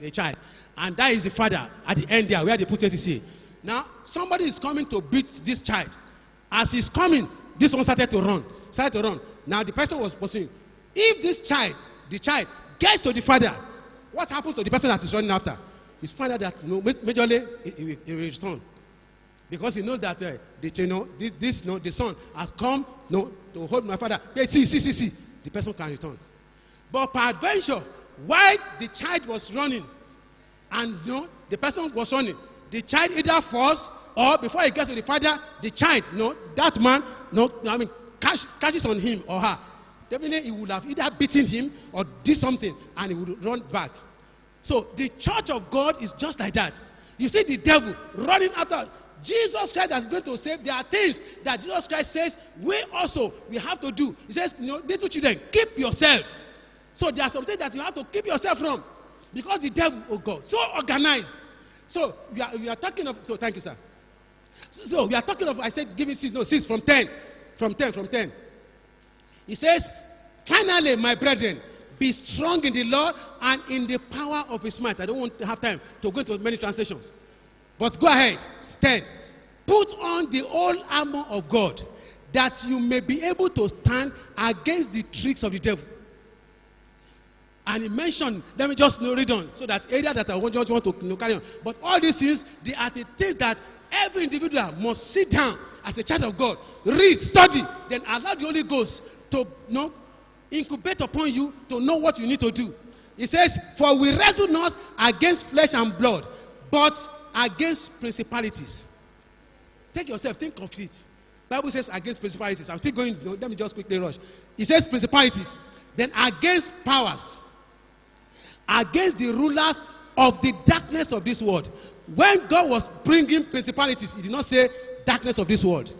a child. And that is the father at the end there where they put SCCA. Now, somebody is coming to beat this child. As he's coming, this one started to run. Now, the person was pursuing. If this child, the child, gets to the father, what happens to the person that is running after? He's find out that majorly he will return. Because he knows that the son has come to hold my father. Hey, see. The person can return. But peradventure, while the child was running, and the person was running, the child either falls or before he gets to the father, the child, that man, catches on him or her. Definitely, he would have either beaten him or did something, and he would run back. So the church of God is just like that. You see the devil running after Jesus Christ that is going to save. There are things that Jesus Christ says we have to do. He says, little children, keep yourself. So there are some things that you have to keep yourself from, because the devil, oh God, so organized. So we are talking of. So thank you, sir. So we are talking of. I said, give me 6. No, 6 from 10. From 10. He says, finally, my brethren, be strong in the Lord and in the power of his might. I don't want to have time to go into many translations. But go ahead. 10. Put on the whole armor of God, that you may be able to stand against the tricks of the devil. And he mentioned, let me just read on, so that area that I just want to carry on. But all these things, they are the things that every individual must sit down as a child of God, read, study, then allow the Holy Ghost to incubate upon you to know what you need to do. He says, for we wrestle not against flesh and blood, but against principalities. Take yourself, think of it. Bible says against principalities. I'm still going, let me just quickly rush. He says principalities, then against powers, against the rulers of the darkness of this world. When God was bringing principalities, he did not say darkness of this world.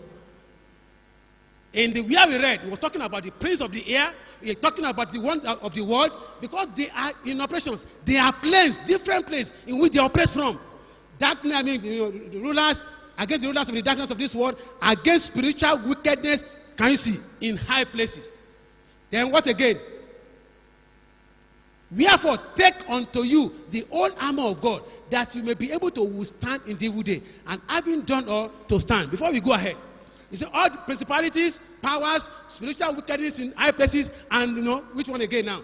In the where we read, he was talking about the prince of the air. He was talking about the one of the world, because they are in operations. They are planes, different planes in which they operate from. Darkness, the rulers, against the rulers of the darkness of this world, against spiritual wickedness, can you see, in high places. Then what again? Wherefore, take unto you the whole armor of God, that you may be able to withstand in the evil day, and having done all, to stand. Before we go ahead, you see all the principalities, powers, spiritual wickedness in high places, and which one again now?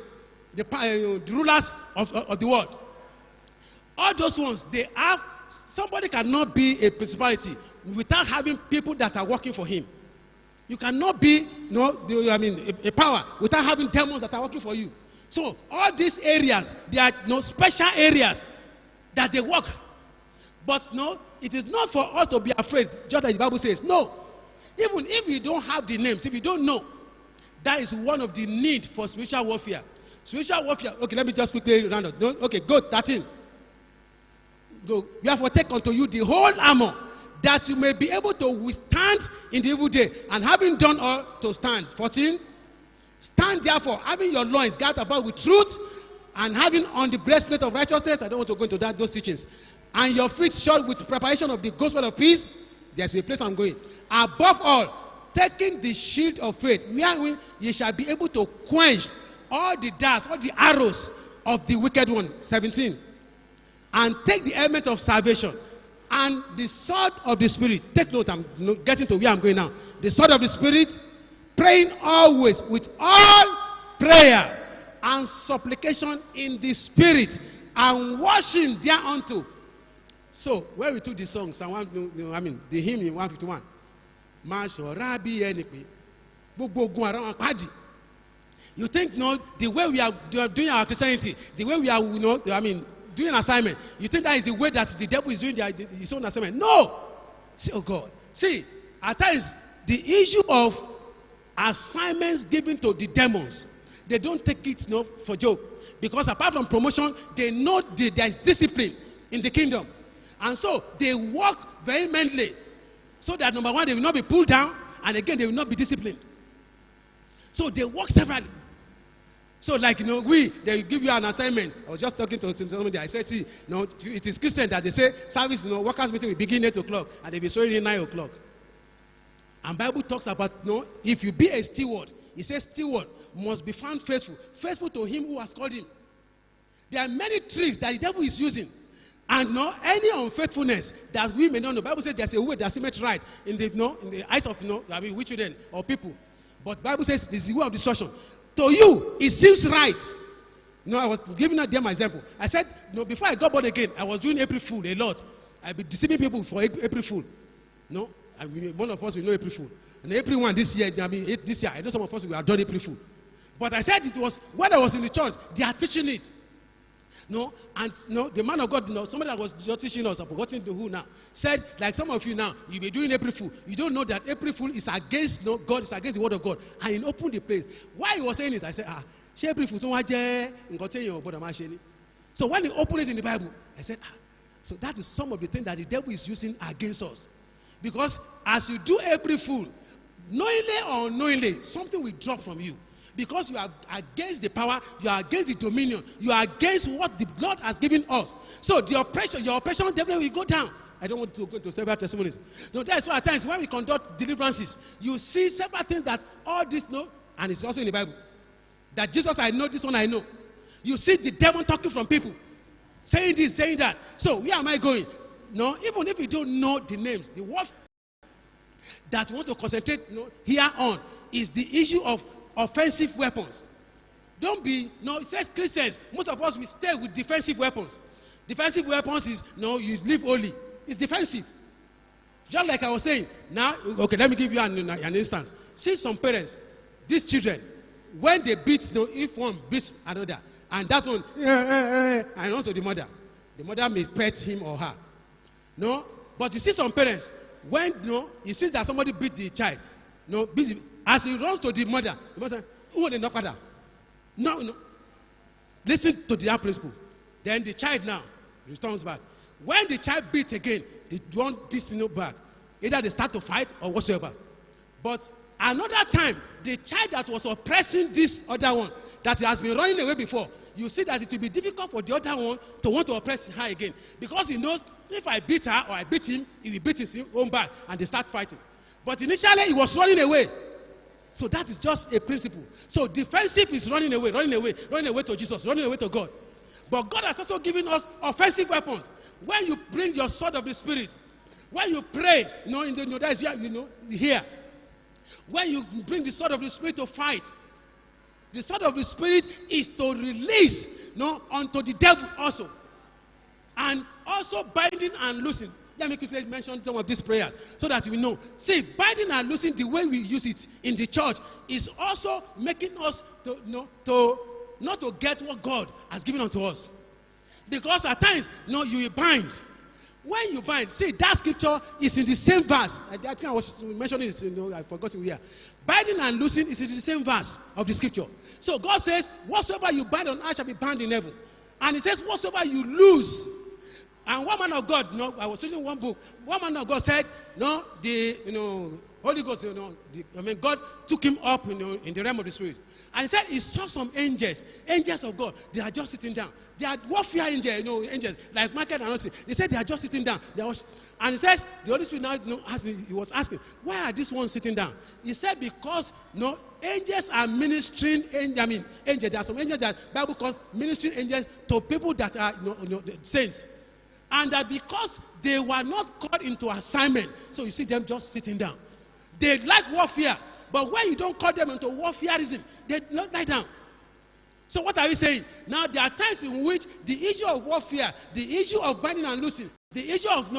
The rulers of the world. All those ones, they have. Somebody cannot be a principality without having people that are working for him. You cannot be a power without having demons that are working for you. So all these areas, there are special areas that they work. But it is not for us to be afraid, just like the Bible says. No. Even if you don't have the names, if you don't know, that is one of the need for spiritual warfare. Spiritual warfare. Okay, let me just quickly round up. Okay, go 13. Go. Therefore, take unto you the whole armor, that you may be able to withstand in the evil day, and having done all, to stand. 14. Stand therefore, having your loins girt about with truth, and having on the breastplate of righteousness. I don't want to go into those teachings. And your feet shod with preparation of the gospel of peace. There's a place I'm going. Above all, taking the shield of faith, wherein ye shall be able to quench all the darts, all the arrows of the wicked one. 17. And take the element of salvation and the sword of the Spirit. Take note, I'm getting to where I'm going now. The sword of the Spirit, praying always with all prayer and supplication in the Spirit, and washing thereunto. So, when we took the song, the hymn in 151, you think, the way we are doing our Christianity, the way we are, doing assignment, you think that is the way that the devil is doing his own assignment? No. See, oh God. See, at times, the issue of assignments given to the demons, they don't take it for joke. Because apart from promotion, they know there is discipline in the kingdom. And so, they work vehemently. So that number one, they will not be pulled down. And again, they will not be disciplined. So, they work severally. So, like, they give you an assignment. I was just talking to somebody. I said, see, it is Christian that they say service, workers' meeting will begin 8 o'clock and they will be showing in 9 o'clock. And Bible talks about, if you be a steward, it says steward must be found faithful. Faithful to him who has called him. There are many tricks that the devil is using. And no, any unfaithfulness that we may not know. The Bible says there's a way that seemeth right in the eyes of we children or people. But the Bible says this is the way of destruction. To you, it seems right. I was giving out them my example. I said, before I got born again, I was doing April Fool a lot. I've been deceiving people for April Fool. One of us will know April Fool. And April 1 this year, this year, I know some of us will have done April Fool. But I said it was when I was in the church, they are teaching it. The man of God, somebody that was just teaching us, I've forgotten who now, said, like some of you now, you'll be doing April Fool. You don't know that April Fool is against God, it's against the word of God. And he opened the place. Why he was saying this, I said, April Fool, so when he opened it in the Bible, I said, so that is some of the things that the devil is using against us. Because as you do April Fool, knowingly or unknowingly, something will drop from you. Because you are against the power, you are against the dominion, you are against what the Lord has given us. So your oppression definitely will go down. I don't want to go into several testimonies. That's why at times when we conduct deliverances, you see several things that all this and it's also in the Bible. That Jesus I know, this one I know. You see the demon talking from people, saying this, saying that. So where am I going? Even if you don't know the names, the word that you want to concentrate here on is the issue of offensive weapons. Don't be, it says Christians, most of us will stay with defensive weapons. Defensive weapons is, you live holy. It's defensive. Just like I was saying, now, okay, let me give you an instance. See some parents, these children, when they beat, if one beats another, and that one, and also the mother may pet him or her. But you see some parents, when, he sees that somebody beat the child, as he runs to the mother says, who will knock her? No. Listen to the principle. Then the child now returns back. When the child beats again, the one beats back. Either they start to fight or whatsoever. But another time, the child that was oppressing this other one, that has been running away before, you see that it will be difficult for the other one to want to oppress her again. Because he knows if I beat her or I beat him, he will beat his own back and they start fighting. But initially, he was running away. So that is just a principle. So defensive is running away to Jesus, running away to God. But God has also given us offensive weapons. When you bring your sword of the Spirit, when you pray, that is here. When you bring the sword of the Spirit to fight, the sword of the Spirit is to release unto the devil also. And also binding and loosing. Let me quickly mention some of these prayers so that we know. See, binding and loosing, the way we use it in the church is also making us not to get what God has given unto us. Because at times, you will bind. When you bind, see, that scripture is in the same verse. I think I was mentioning it, I forgot it here. Binding and loosing is in the same verse of the scripture. So God says, whatsoever you bind on earth shall be bound in heaven. And he says, whatsoever you loose. And one man of God, I was reading one book. One man of God said, the Holy Ghost, God took him up, in the realm of the Spirit. And he said he saw some angels of God. They are just sitting down. They are warfare angels, angels like Michael and others. They said they are just sitting down. And he says the Holy Spirit now, he was asking, why are these ones sitting down? He said because angels are ministering. Angels. There are some angels that Bible calls ministering angels to people that are saints. And that because they were not called into assignment, so you see them just sitting down. They like warfare, but when you don't call them into warfareism, they don't lie down. So what are you saying? Now there are times in which the issue of warfare, the issue of binding and loosing, the issue of